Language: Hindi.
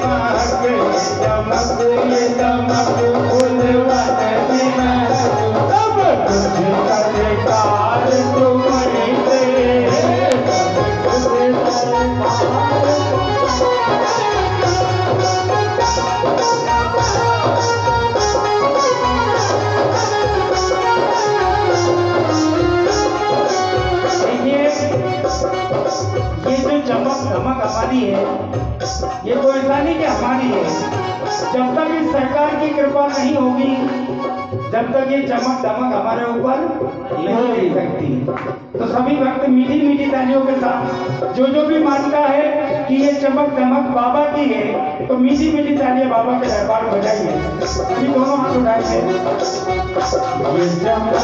महक चमक ये चमक फूलवन में महक सब कुछ सरकार तुम्हारी से सब कुछ सरकार धमक हमारी है, ये तो ऐसा नहीं कि हमारी है। जब तक इस सरकार की कृपा नहीं होगी, जब तक ये चमक धमक हमारे ऊपर नहीं रह सकती। तो सभी भक्त मीठी मीठी तालियों के साथ जो भी मानता है कि ये चमक धमक बाबा की है, तो मीठी मीठी तालियां बाबा के दरबार में बजाइए। ये दोनों हाथ उठाएंगे। ये चमक